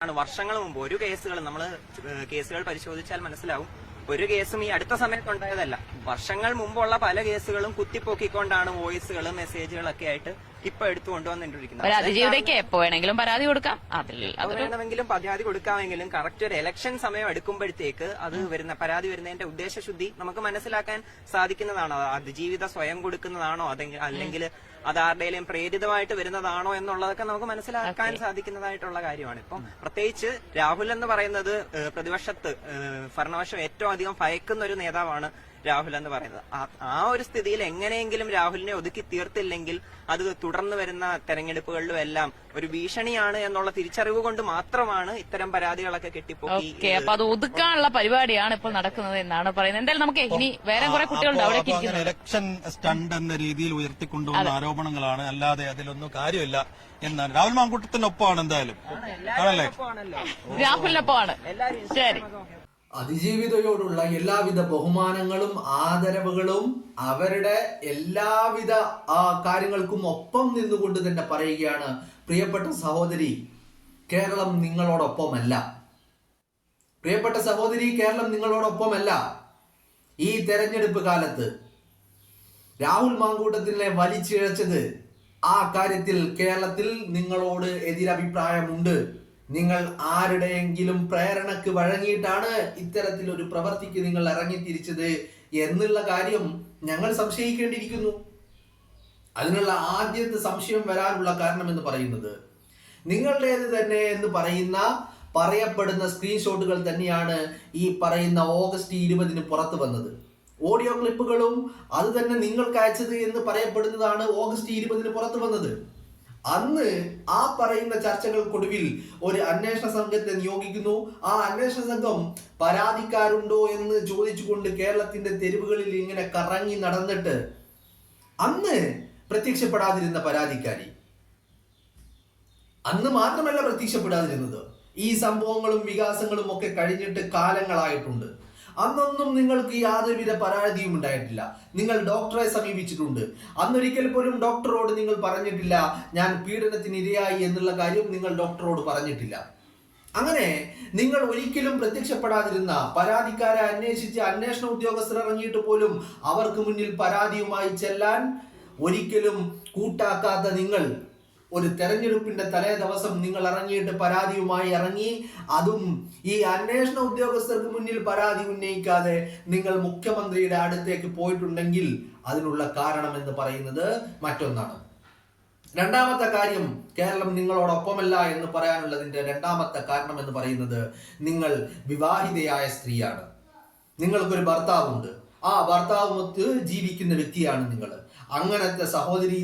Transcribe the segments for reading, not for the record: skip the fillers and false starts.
വർഷങ്ങൾ മുമ്പ് ഒരു കേസുകൾ നമ്മൾ കേസുകൾ പരിശോധിച്ചാൽ മനസ്സിലാവും. ഒരു കേസും ഈ അടുത്ത സമയത്ത് ഉണ്ടായതല്ല. വർഷങ്ങൾ മുമ്പുള്ള പല കേസുകളും കുത്തിപ്പൊക്കിക്കൊണ്ടാണ് വോയിസുകളും മെസ്സേജുകളൊക്കെ ആയിട്ട് ഇപ്പൊ എടുത്തു കൊണ്ടുവന്നിട്ടിരിക്കുന്നത്. അതിജീവിതയ്ക്ക് എപ്പോ വേണമെങ്കിലും പരാതി കൊടുക്കാം, വേണമെങ്കിലും പരാതി കൊടുക്കാമെങ്കിലും കറക്റ്റ് ഒരു ഇലക്ഷൻ സമയം എടുക്കുമ്പോഴത്തേക്ക് അത് പരാതി വരുന്നതിന്റെ ഉദ്ദേശശുദ്ധി നമുക്ക് മനസ്സിലാക്കാൻ സാധിക്കുന്നതാണോ? അതിജീവിത സ്വയം കൊടുക്കുന്നതാണോ അല്ലെങ്കിൽ അതാരുടെയും പ്രേരിതമായിട്ട് വരുന്നതാണോ എന്നുള്ളതൊക്കെ നമുക്ക് മനസ്സിലാക്കാൻ സാധിക്കുന്നതായിട്ടുള്ള കാര്യമാണ്. ഇപ്പം പ്രത്യേകിച്ച് രാഹുൽ എന്ന് പറയുന്നത് പ്രതിപക്ഷത്ത് ഭരണപക്ഷം ഏറ്റവും അധികം ഭയക്കുന്ന ഒരു നേതാവാണ് രാഹുൽ എന്ന് പറയുന്നത്. ആ ഒരു സ്ഥിതിയിൽ എങ്ങനെയെങ്കിലും രാഹുലിനെ ഒതുക്കി തീർത്തില്ലെങ്കിൽ അത് തുടർന്ന് വരുന്ന തെരഞ്ഞെടുപ്പുകളിലും എല്ലാം ഒരു ഭീഷണിയാണ് എന്നുള്ള തിരിച്ചറിവ് കൊണ്ട് മാത്രമാണ് ഇത്തരം പരാതികളൊക്കെ കെട്ടിപ്പോക്കി. അപ്പൊ അത് ഒതുക്കാനുള്ള പരിപാടിയാണ് ഇപ്പോൾ നടക്കുന്നത് എന്നാണ് പറയുന്നത്. എന്തായാലും നമുക്ക് ഇനി വേറെ കുറെ കുട്ടികളുണ്ട് അവിടെ. ഇലക്ഷൻ സ്റ്റണ്ട് എന്ന രീതിയിൽ ഉയർത്തിക്കൊണ്ടുവന്ന ആരോപണങ്ങളാണ്, അല്ലാതെ അതിലൊന്നും കാര്യമില്ല എന്നാണ്. രാഹുൽ മാങ്കൂട്ടത്തിനൊപ്പമാണ് എന്തായാലും, ആണല്ലേ? രാഹുലിനൊപ്പമാണ്. ശരി. അതിജീവിതയോടുള്ള എല്ലാവിധ ബഹുമാനങ്ങളും ആദരവുകളും അവരുടെ എല്ലാവിധ കാര്യങ്ങൾക്കും ഒപ്പം നിന്നുകൊണ്ട് തന്നെ പറയുകയാണ്, പ്രിയപ്പെട്ട സഹോദരി, കേരളം നിങ്ങളോടൊപ്പമല്ല. പ്രിയപ്പെട്ട സഹോദരി, കേരളം നിങ്ങളോടൊപ്പമല്ല. ഈ തെരഞ്ഞെടുപ്പ് കാലത്ത് രാഹുൽ മാങ്കൂട്ടത്തിനെ വലിച്ചിഴച്ചത് ആ കാര്യത്തിൽ കേരളത്തിൽ നിങ്ങളോട് എതിരഭിപ്രായമുണ്ട്. നിങ്ങൾ ആരുടെയെങ്കിലും പ്രേരണക്ക് വഴങ്ങിയിട്ടാണ് ഇത്തരത്തിലൊരു പ്രവർത്തിക്ക് നിങ്ങൾ ഇറങ്ങിത്തിരിച്ചത് എന്നുള്ള കാര്യം ഞങ്ങൾ സംശയിക്കേണ്ടിയിരിക്കുന്നു. അതിനുള്ള ആദ്യത്തെ സംശയം വരാനുള്ള കാരണം എന്ന് പറയുന്നത് നിങ്ങളുടേത് തന്നെ എന്ന് പറയപ്പെടുന്ന സ്ക്രീൻഷോട്ടുകൾ തന്നെയാണ് ഈ പറയുന്ന ഓഗസ്റ്റ് 20 പുറത്തു വന്നത്. ഓഡിയോ ക്ലിപ്പുകളും അത് തന്നെ നിങ്ങൾക്ക് അയച്ചത് എന്ന് പറയപ്പെടുന്നതാണ് ഓഗസ്റ്റ് 20 പുറത്തു വന്നത്. അന്ന് ആ പറയുന്ന ചർച്ചകൾക്കൊടുവിൽ ഒരു അന്വേഷണ സംഘത്തെ നിയോഗിക്കുന്നു. ആ അന്വേഷണ സംഘം പരാതിക്കാരുണ്ടോ എന്ന് ചോദിച്ചുകൊണ്ട് കേരളത്തിന്റെ തെരുവുകളിൽ ഇങ്ങനെ കറങ്ങി നടന്നിട്ട് അന്ന് പ്രത്യക്ഷപ്പെടാതിരുന്ന പരാതിക്കാരി അന്ന് മാത്രമല്ല പ്രത്യക്ഷപ്പെടാതിരുന്നത്, ഈ സംഭവങ്ങളും വികാസങ്ങളും ഒക്കെ കഴിഞ്ഞിട്ട് കാലങ്ങളായിട്ടുണ്ട്. അന്നൊന്നും നിങ്ങൾക്ക് യാതൊരുവിധ പരാതിയും ഉണ്ടായിട്ടില്ല. നിങ്ങൾ ഡോക്ടറെ സമീപിച്ചിട്ടുണ്ട്. അന്നൊരിക്കൽ പോലും ഡോക്ടറോട് നിങ്ങൾ പറഞ്ഞിട്ടില്ല ഞാൻ പീഡനത്തിന് ഇരയായി എന്നുള്ള കാര്യം നിങ്ങൾ ഡോക്ടറോട് പറഞ്ഞിട്ടില്ല. അങ്ങനെ നിങ്ങൾ ഒരിക്കലും പ്രത്യക്ഷപ്പെടാതിരുന്ന പരാതിക്കാരെ അന്വേഷിച്ച് അന്വേഷണ ഉദ്യോഗസ്ഥർ ഇറങ്ങിയിട്ട് പോലും അവർക്ക് മുന്നിൽ പരാതിയുമായി ചെല്ലാൻ ഒരിക്കലും കൂട്ടാക്കാത്ത നിങ്ങൾ ഒരു തെരഞ്ഞെടുപ്പിന്റെ തലേ ദിവസം നിങ്ങൾ ഇറങ്ങിയിട്ട് പരാതിയുമായി ഇറങ്ങി, അതും ഈ അന്വേഷണ ഉദ്യോഗസ്ഥർക്ക് മുന്നിൽ പരാതി ഉന്നയിക്കാതെ നിങ്ങൾ മുഖ്യമന്ത്രിയുടെ അടുത്തേക്ക് പോയിട്ടുണ്ടെങ്കിൽ അതിനുള്ള കാരണം എന്ന് പറയുന്നത് മറ്റൊന്നാണ്. രണ്ടാമത്തെ കാര്യം, കേരളം നിങ്ങളോടൊപ്പമല്ല എന്ന് പറയാനുള്ളതിന്റെ രണ്ടാമത്തെ കാരണം എന്ന് പറയുന്നത് നിങ്ങൾ വിവാഹിതയായ സ്ത്രീയാണ്. നിങ്ങൾക്കൊരു ഭർത്താവുണ്ട്. ആ ഭർത്താവുമൊത്ത് ജീവിക്കുന്ന വ്യക്തിയാണ് നിങ്ങൾ. അങ്ങനത്തെ സഹോദരി,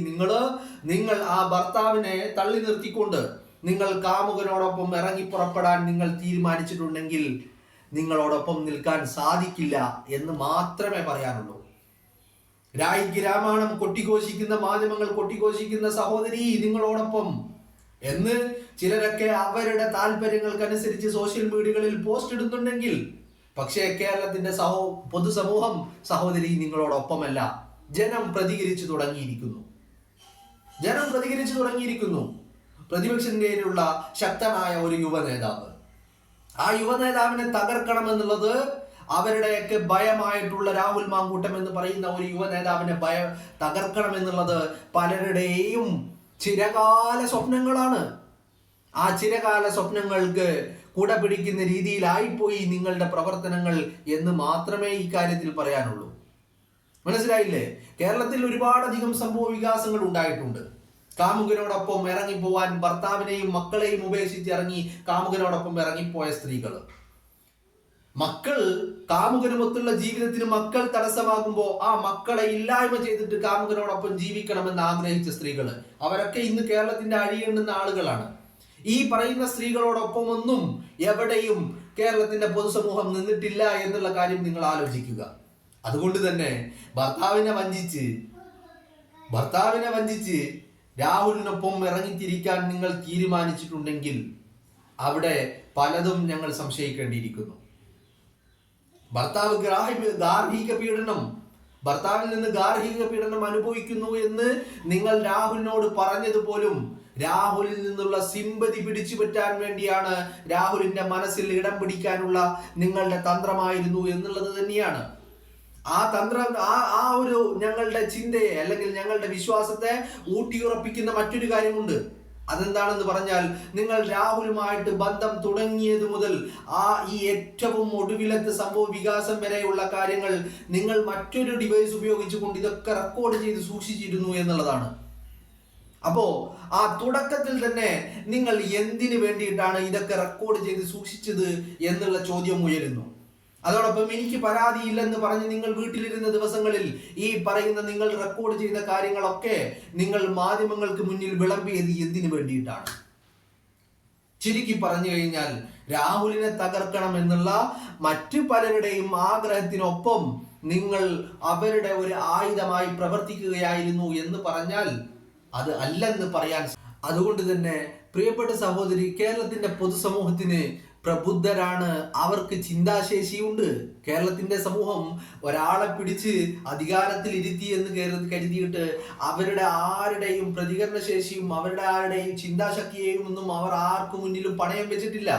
നിങ്ങൾ ആ ഭർത്താവിനെ തള്ളി നിർത്തിക്കൊണ്ട് നിങ്ങൾ കാമുകനോടൊപ്പം ഇറങ്ങി പുറപ്പെടാൻ നിങ്ങൾ തീരുമാനിച്ചിട്ടുണ്ടെങ്കിൽ നിങ്ങളോടൊപ്പം നിൽക്കാൻ സാധിക്കില്ല എന്ന് മാത്രമേ പറയാനുള്ളൂ. രായിക്ക് രാമായണം കൊട്ടിഘോഷിക്കുന്ന മാധ്യമങ്ങൾ കൊട്ടിഘോഷിക്കുന്ന സഹോദരി നിങ്ങളോടൊപ്പം എന്ന് ചിലരൊക്കെ അവരുടെ താല്പര്യങ്ങൾക്കനുസരിച്ച് സോഷ്യൽ മീഡിയകളിൽ പോസ്റ്റ് ഇടുന്നുണ്ടെങ്കിൽ, പക്ഷേ കേരളത്തിന്റെ പൊതുസമൂഹം സഹോദരി നിങ്ങളോടൊപ്പമല്ല. ജനം പ്രതികരിച്ചു തുടങ്ങിയിരിക്കുന്നു. പ്രതിപക്ഷത്തിലുള്ള ശക്തനായ ഒരു യുവ നേതാവ്, ആ യുവ നേതാവിനെ തകർക്കണമെന്നുള്ളത് അവരുടെയൊക്കെ ഭയമായിട്ടുള്ള രാഹുൽ മാങ്കൂട്ടം എന്ന് പറയുന്ന ഒരു യുവ നേതാവിനെ തകർക്കണമെന്നുള്ളത് പലരുടെയും ചിരകാല സ്വപ്നങ്ങളാണ്. ആ ചിരകാല സ്വപ്നങ്ങൾക്ക് കുട പിടിക്കുന്ന രീതിയിലായിപ്പോയി നിങ്ങളുടെ പ്രവർത്തനങ്ങൾ എന്ന് മാത്രമേ ഈ കാര്യത്തിൽ പറയാനുള്ളൂ. മനസ്സിലായില്ലേ? കേരളത്തിൽ ഒരുപാടധികം സംഭവ വികാസങ്ങൾ ഉണ്ടായിട്ടുണ്ട്. കാമുകനോടൊപ്പം ഇറങ്ങിപ്പോവാൻ ഭർത്താവിനെയും മക്കളെയും ഉപേക്ഷിച്ച് കാമുകനോടൊപ്പം ഇറങ്ങിപ്പോയ സ്ത്രീകൾ, മക്കൾ കാമുകനുമൊത്തുള്ള ജീവിതത്തിന് മക്കൾ തടസ്സമാകുമ്പോൾ ആ മക്കളെ ഇല്ലായ്മ ചെയ്തിട്ട് കാമുകനോടൊപ്പം ജീവിക്കണമെന്ന് ആഗ്രഹിച്ച സ്ത്രീകൾ, അവരൊക്കെ ഇന്ന് കേരളത്തിന്റെ അഴിയെണ്ണുന്ന ആളുകളാണ്. ഈ പറയുന്ന സ്ത്രീകളോടൊപ്പം ഒന്നും എവിടെയും കേരളത്തിന്റെ പൊതുസമൂഹം നിന്നിട്ടില്ല എന്നുള്ള കാര്യം നിങ്ങൾ ആലോചിക്കുക. അതുകൊണ്ട് തന്നെ ഭർത്താവിനെ വഞ്ചിച്ച് രാഹുലിനൊപ്പം ഇറങ്ങിത്തിരിക്കാൻ നിങ്ങൾ തീരുമാനിച്ചിട്ടുണ്ടെങ്കിൽ അവിടെ പലതും ഞങ്ങൾ സംശയിക്കേണ്ടിയിരിക്കുന്നു. ഭർത്താവിൽ നിന്ന് ഗാർഹിക പീഡനം അനുഭവിക്കുന്നു എന്ന് നിങ്ങൾ രാഹുലിനോട് പറഞ്ഞതുപോലും രാഹുലിൽ നിന്നുള്ള സിമ്പതി പിടിച്ചു പറ്റാൻ വേണ്ടിയാണ്, രാഹുലിന്റെ മനസ്സിൽ ഇടം പിടിക്കാനുള്ള നിങ്ങളുടെ തന്ത്രമായിരുന്നു എന്നുള്ളത് തന്നെയാണ്. ആ തന്ത്രം ആ ഒരു ഞങ്ങളുടെ ചിന്തയെ അല്ലെങ്കിൽ ഞങ്ങളുടെ വിശ്വാസത്തെ ഊട്ടിയുറപ്പിക്കുന്ന മറ്റൊരു കാര്യമുണ്ട്. അതെന്താണെന്ന് പറഞ്ഞാൽ, നിങ്ങൾ രാഹുലുമായിട്ട് ബന്ധം തുടങ്ങിയത് മുതൽ ഈ ഏറ്റവും ഒടുവിലത്തെ സംഭവ വികാസം വരെയുള്ള കാര്യങ്ങൾ നിങ്ങൾ മറ്റൊരു ഡിവൈസ് ഉപയോഗിച്ചുകൊണ്ട് ഇതൊക്കെ റെക്കോർഡ് ചെയ്ത് സൂക്ഷിച്ചിരുന്നു എന്നുള്ളതാണ്. അപ്പോ ആ തുടക്കത്തിൽ തന്നെ നിങ്ങൾ എന്തിനു വേണ്ടിയിട്ടാണ് ഇതൊക്കെ റെക്കോർഡ് ചെയ്ത് സൂക്ഷിച്ചത് എന്നുള്ള ചോദ്യം ഉയരുന്നു. അതോടൊപ്പം എനിക്ക് പരാതിയില്ലെന്ന് പറഞ്ഞ് നിങ്ങൾ വീട്ടിലിരുന്ന ദിവസങ്ങളിൽ ഈ പറയുന്ന നിങ്ങൾ റെക്കോർഡ് ചെയ്ത കാര്യങ്ങളൊക്കെ നിങ്ങൾ മാധ്യമങ്ങൾക്ക് മുന്നിൽ വിളമ്പിയത് എന്തിനു വേണ്ടിയിട്ടാണ്? ചുരുക്കി പറഞ്ഞു കഴിഞ്ഞാൽ, രാഹുലിനെ തകർക്കണം എന്നുള്ള മറ്റു പലരുടെയും ആഗ്രഹത്തിനൊപ്പം നിങ്ങൾ അവരുടെ ഒരു ആയുധമായി പ്രവർത്തിക്കുകയായിരുന്നു എന്ന് പറഞ്ഞാൽ അത് അല്ലെന്ന് പറയാൻ. അതുകൊണ്ട് തന്നെ പ്രിയപ്പെട്ട സഹോദരി, കേരളത്തിന്റെ പൊതുസമൂഹത്തിന് പ്രബുദ്ധരാണ്, അവർക്ക് ചിന്താശേഷിയുണ്ട്. കേരളത്തിന്റെ സമൂഹം ഒരാളെ പിടിച്ച് അധികാരത്തിൽ ഇരുത്തി എന്ന് കരുതിയിട്ട് അവരുടെ ആരുടെയും പ്രതികരണ ശേഷിയും അവരുടെ ആരുടെയും ചിന്താശക്തിയെയും ഒന്നും അവർ ആർക്കു മുന്നിലും പണയം വെച്ചിട്ടില്ല.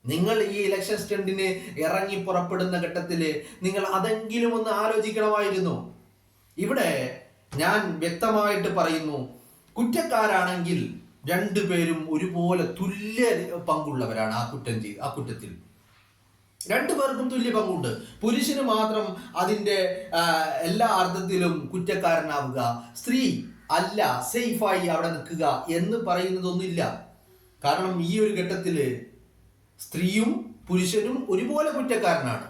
നിങ്ങൾ ഈ ഇലക്ഷൻ സ്റ്റണ്ടിന് ഇറങ്ങി പുറപ്പെടുന്ന ഘട്ടത്തില് നിങ്ങൾ അതെങ്കിലും ഒന്ന് ആലോചിക്കണമായിരുന്നു. ഇവിടെ ഞാൻ വ്യക്തമായിട്ട് പറയുന്നു, കുറ്റക്കാരാണെങ്കിൽ രണ്ടുപേരും ഒരുപോലെ തുല്യ പങ്കുള്ളവരാണ് ആ കുറ്റത്തിൽ. രണ്ടുപേർക്കും തുല്യ പങ്കുണ്ട്. പുരുഷന് മാത്രം അതിന്റെ എല്ലാ അർത്ഥത്തിലും കുറ്റക്കാരനാവുക, സ്ത്രീ അല്ല സേഫായി അവിടെ നിൽക്കുക എന്ന് പറയുന്നതൊന്നുമില്ല. കാരണം ഈ ഒരു ഘട്ടത്തില് സ്ത്രീയും പുരുഷനും ഒരുപോലെ കുറ്റക്കാരനാണ്.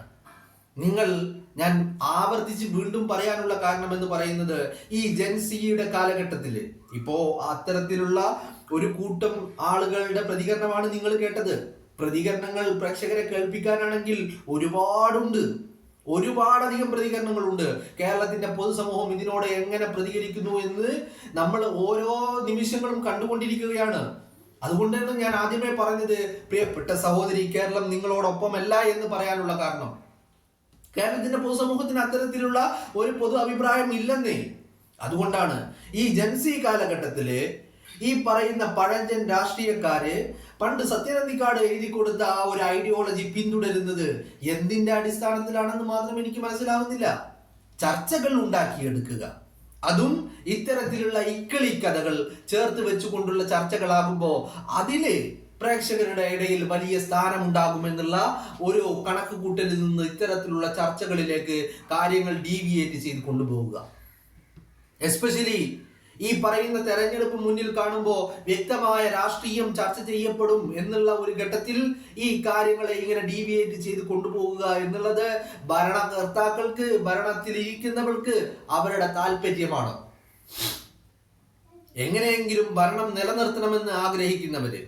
ഞാൻ ആവർത്തിച്ച് വീണ്ടും പറയാനുള്ള കാരണം എന്ന് പറയുന്നത്, ഈ ജെൻസിയുടെ കാലഘട്ടത്തില് ഇപ്പോ അത്തരത്തിലുള്ള ഒരു കൂട്ടം ആളുകളുടെ പ്രതികരണമാണ് നിങ്ങൾ കേട്ടത്. പ്രതികരണങ്ങൾ പ്രേക്ഷകരെ കേൾപ്പിക്കാനാണെങ്കിൽ ഒരുപാടധികം പ്രതികരണങ്ങളുണ്ട്. കേരളത്തിന്റെ പൊതുസമൂഹം ഇതിനോട് എങ്ങനെ പ്രതികരിക്കുന്നു എന്ന് നമ്മൾ ഓരോ നിമിഷങ്ങളും കണ്ടുകൊണ്ടിരിക്കുകയാണ്. അതുകൊണ്ടാണ് ഞാൻ ആദ്യമേ പറഞ്ഞത്, പ്രിയപ്പെട്ട സഹോദരി, കേരളം നിങ്ങളോടൊപ്പമല്ല എന്ന് പറയാനുള്ള കാരണം. കേരളത്തിന്റെ പൊതുസമൂഹത്തിന് അത്തരത്തിലുള്ള ഒരു പൊതു അഭിപ്രായം ഇല്ലെന്നേ. അതുകൊണ്ടാണ് ഈ ജൻസി കാലഘട്ടത്തില് ഈ പറയുന്ന പഴഞ്ചൻ രാഷ്ട്രീയക്കാര് പണ്ട് സത്യനന്ദിക്കാട് എഴുതി കൊടുത്ത ആ ഒരു ഐഡിയോളജി പിന്തുടരുന്നത് എന്തിന്റെ അടിസ്ഥാനത്തിലാണെന്ന് മാത്രം എനിക്ക് മനസ്സിലാവുന്നില്ല. ചർച്ചകൾ ഉണ്ടാക്കിയെടുക്കുക, അതും ഇത്തരത്തിലുള്ള ഇക്കിളി കഥകൾ ചേർത്ത് വെച്ചുകൊണ്ടുള്ള ചർച്ചകളാകുമ്പോ അതില് പ്രേക്ഷകരുടെ ഇടയിൽ വലിയ സ്ഥാനമുണ്ടാകുമെന്നുള്ള ഒരു കണക്ക് കൂട്ടലിൽ നിന്ന് ഇത്തരത്തിലുള്ള ചർച്ചകളിലേക്ക് കാര്യങ്ങൾ ഡീവിയേറ്റ് ചെയ്ത് കൊണ്ടുപോവുക. എസ്പെഷ്യലി ഈ പറയുന്ന തെരഞ്ഞെടുപ്പ് മുന്നിൽ കാണുമ്പോൾ വ്യക്തമായ രാഷ്ട്രീയം ചർച്ച ചെയ്യപ്പെടും എന്നുള്ള ഒരു ഘട്ടത്തിൽ ഈ കാര്യങ്ങളെ ഇങ്ങനെ ഡീവിയേറ്റ് ചെയ്ത് കൊണ്ടുപോകുക എന്നുള്ളത് ഭരണകർത്താക്കൾക്ക്, ഭരണത്തിലിരിക്കുന്നവർക്ക് അവരുടെ താല്പര്യമാണ്. എങ്ങനെയെങ്കിലും ഭരണം നിലനിർത്തണമെന്ന് ആഗ്രഹിക്കുന്നവര്,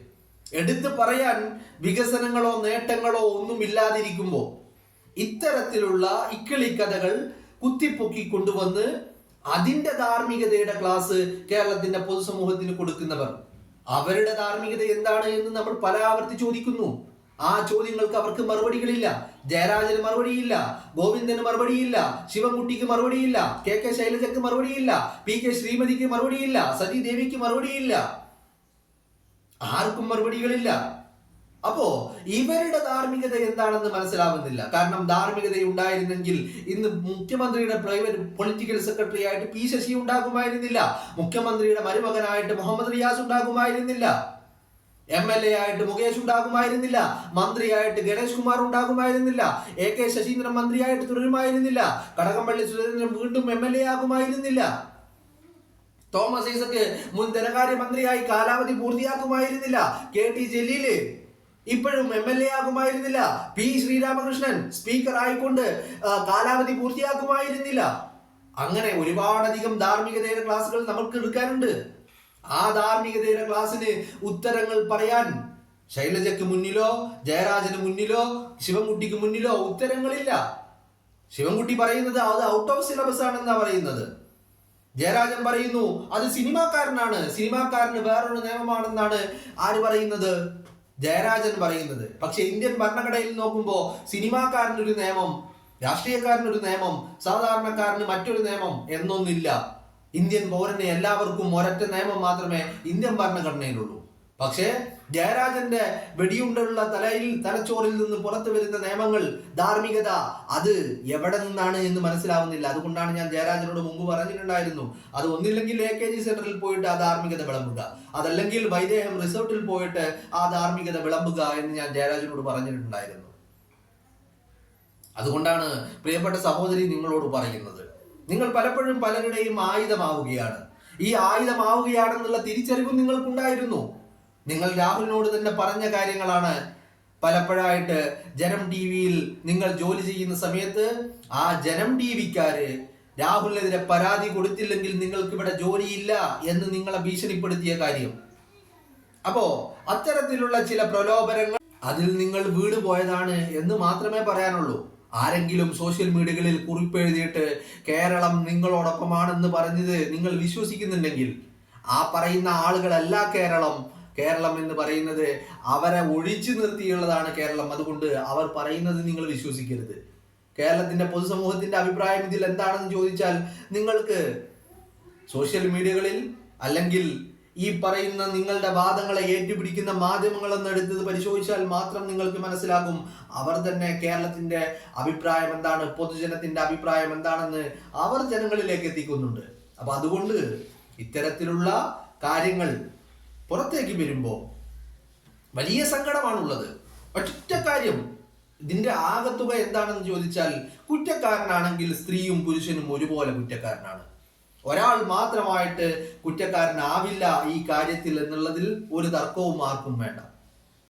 എടുത്തു പറയാൻ വികസനങ്ങളോ നേട്ടങ്ങളോ ഒന്നും ഇല്ലാതിരിക്കുമ്പോൾ ഇത്തരത്തിലുള്ള ഇക്കിളിക്കഥകൾ കുത്തിപ്പൊക്കി കൊണ്ടുവന്ന് അതിന്റെ ധാർമ്മികതയുടെ ക്ലാസ് കേരളത്തിന്റെ പൊതുസമൂഹത്തിന് കൊടുക്കുന്നവർ, അവരുടെ ധാർമ്മികത എന്താണ് എന്ന് നമ്മൾ പല ആവർത്തി ചോദിക്കുന്നു. ആ ചോദ്യങ്ങൾക്ക് അവർക്ക് മറുപടികളില്ല. ജയരാജന് മറുപടിയില്ല, ഗോവിന്ദന് മറുപടിയില്ല, ശിവൻകുട്ടിക്ക് മറുപടിയില്ല, കെ ശൈലജയ്ക്ക് മറുപടിയില്ല, PK ശ്രീമതിക്ക് മറുപടിയില്ല, സതി ദേവിക്ക് മറുപടിയില്ല, ആർക്കും മറുപടികളില്ല. അപ്പോ ഇവരുടെ ധാർമ്മികത എന്താണെന്ന് മനസ്സിലാവുന്നില്ല. കാരണം ധാർമ്മികത ഉണ്ടായിരുന്നെങ്കിൽ ഇന്ന് മുഖ്യമന്ത്രിയുടെ പ്രൈവറ്റ് പൊളിറ്റിക്കൽ സെക്രട്ടറി ആയിട്ട് P ശശി ഉണ്ടാകുമായിരുന്നില്ല, മുഖ്യമന്ത്രിയുടെ മരുമകനായിട്ട് മുഹമ്മദ് റിയാസ് ഉണ്ടാകുമായിരുന്നില്ല, MLA ആയിട്ട് മുകേഷ് ഉണ്ടാകുമായിരുന്നില്ല, മന്ത്രിയായിട്ട് ഗണേഷ് കുമാർ ഉണ്ടാകുമായിരുന്നില്ല, AK ശശീന്ദ്രൻ മന്ത്രിയായിട്ട് തുടരുമായിരുന്നില്ല, കടകംപള്ളി സുരേന്ദ്രൻ വീണ്ടും MLA ആകുമായിരുന്നില്ല, തോമസ് ഐസക്ക് മുൻ ധനകാര്യ മന്ത്രിയായി കാലാവധി പൂർത്തിയാക്കുമായിരുന്നില്ല, KT ജലീല് ഇപ്പോഴും MLA ആകുമായിരുന്നില്ല, P ശ്രീരാമകൃഷ്ണൻ സ്പീക്കർ ആയിക്കൊണ്ട് കാലാവധി പൂർത്തിയാക്കുമായിരുന്നില്ല. അങ്ങനെ ഒരുപാടധികം ധാർമ്മികതയുടെ ക്ലാസുകൾ നമുക്ക് എടുക്കാനുണ്ട്. ആ ധാർമ്മികതയുടെ ക്ലാസ്സിന് ഉത്തരങ്ങൾ പറയാൻ ശൈലജയ്ക്ക് മുന്നിലോ ജയരാജന് മുന്നിലോ ശിവൻകുട്ടിക്ക് മുന്നിലോ ഉത്തരങ്ങളില്ല. ശിവൻകുട്ടി പറയുന്നത് അത് ഔട്ട് ഓഫ് സിലബസ് ആണെന്നാ പറയുന്നത്. ജയരാജൻ പറയുന്നു അത് സിനിമാക്കാരനാണ്, സിനിമാക്കാരന് വേറൊരു നിയമമാണെന്നാണ് ആര് പറയുന്നത്? ജയരാജൻ പറയുന്നത്. പക്ഷെ ഇന്ത്യൻ ഭരണഘടനയിൽ നോക്കുമ്പോൾ സിനിമാക്കാരനൊരു നിയമം, രാഷ്ട്രീയക്കാരനൊരു നിയമം, സാധാരണക്കാരന് മറ്റൊരു നിയമം എന്നൊന്നില്ല. ഇന്ത്യൻ പൗരന് എല്ലാവർക്കും ഒരൊറ്റ നിയമം മാത്രമേ ഇന്ത്യൻ ഭരണഘടനയിലുള്ളൂ. പക്ഷേ ജയരാജന്റെ വെടിയുണ്ടുള്ള തലച്ചോറിൽ നിന്ന് പുറത്തു വരുന്ന നിയമങ്ങൾ, ധാർമ്മികത, അത് എവിടെ നിന്നാണ് എന്ന് മനസ്സിലാവുന്നില്ല. അതുകൊണ്ടാണ് ഞാൻ ജയരാജനോട് മുമ്പ് പറഞ്ഞിട്ടുണ്ടായിരുന്നു, അത് ഒന്നില്ലെങ്കിൽ AKG സെന്ററിൽ പോയിട്ട് ആ ധാർമ്മികത വിളമ്പുക, അതല്ലെങ്കിൽ വൈദേഹം റിസോർട്ടിൽ പോയിട്ട് ആ ധാർമ്മികത വിളമ്പുക എന്ന് ഞാൻ ജയരാജനോട് പറഞ്ഞിട്ടുണ്ടായിരുന്നു. അതുകൊണ്ടാണ് പ്രിയപ്പെട്ട സഹോദരി നിങ്ങളോട് പറയുന്നത്, നിങ്ങൾ പലപ്പോഴും പലരുടെയും ആയുധമാവുകയാണ്. ഈ ആയുധമാവുകയാണെന്നുള്ള തിരിച്ചറിവും നിങ്ങൾക്കുണ്ടായിരുന്നു. നിങ്ങൾ രാഹുലിനോട് തന്നെ പറഞ്ഞ കാര്യങ്ങളാണ്. പലപ്പോഴായിട്ട് ജനം TV-യിൽ നിങ്ങൾ ജോലി ചെയ്യുന്ന സമയത്ത് ആ ജനം TV-ക്കാര് രാഹുലിനെതിരെ പരാതി കൊടുത്തില്ലെങ്കിൽ നിങ്ങൾക്ക് ഇവിടെ ജോലിയില്ല എന്ന് നിങ്ങളെ ഭീഷണിപ്പെടുത്തിയ കാര്യം. അപ്പോ അത്തരത്തിലുള്ള ചില പ്രലോഭനങ്ങൾ അതിൽ നിങ്ങൾ വീണുപോയതാണ് എന്ന് മാത്രമേ പറയാനുള്ളൂ. ആരെങ്കിലും സോഷ്യൽ മീഡിയകളിൽ കുറിപ്പെഴുതിയിട്ട് കേരളം നിങ്ങളോടൊപ്പമാണെന്ന് പറഞ്ഞത് നിങ്ങൾ വിശ്വസിക്കുന്നുണ്ടെങ്കിൽ, ആ പറയുന്ന ആളുകളല്ല കേരളം എന്ന് പറയുന്നത് അവരെ ഒഴിച്ചു നിർത്തിയുള്ളതാണ് കേരളം. അതുകൊണ്ട് അവർ പറയുന്നത് നിങ്ങൾ വിശ്വസിക്കരുത്. കേരളത്തിന്റെ പൊതുസമൂഹത്തിന്റെ അഭിപ്രായം ഇതിൽ എന്താണെന്ന് ചോദിച്ചാൽ, നിങ്ങൾക്ക് സോഷ്യൽ മീഡിയകളിൽ അല്ലെങ്കിൽ ഈ പറയുന്ന നിങ്ങളുടെ വാദങ്ങളെ ഏറ്റുപിടിക്കുന്ന മാധ്യമങ്ങളെന്ന് എടുത്തത് പരിശോധിച്ചാൽ മാത്രം നിങ്ങൾക്ക് മനസ്സിലാകും അവർ തന്നെ കേരളത്തിന്റെ അഭിപ്രായം എന്താണ്, പൊതുജനത്തിന്റെ അഭിപ്രായം എന്താണെന്ന് അവർ ജനങ്ങളിലേക്ക് എത്തിക്കുന്നുണ്ട്. അപ്പൊ അതുകൊണ്ട് ഇത്തരത്തിലുള്ള കാര്യങ്ങൾ പുറത്തേക്ക് വരുമ്പോൾ വലിയ സങ്കടമാണുള്ളത്. ഒറ്റ കാര്യം, ഇതിന്റെ ആകത്തുക എന്താണെന്ന് ചോദിച്ചാൽ, കുറ്റക്കാരനാണെങ്കിൽ സ്ത്രീയും പുരുഷനും ഒരുപോലെ കുറ്റക്കാരനാണ്. ഒരാൾ മാത്രമായിട്ട് കുറ്റക്കാരനാവില്ല ഈ കാര്യത്തിൽ എന്നുള്ളതിൽ ഒരു തർക്കവും ആർക്കും വേണ്ട.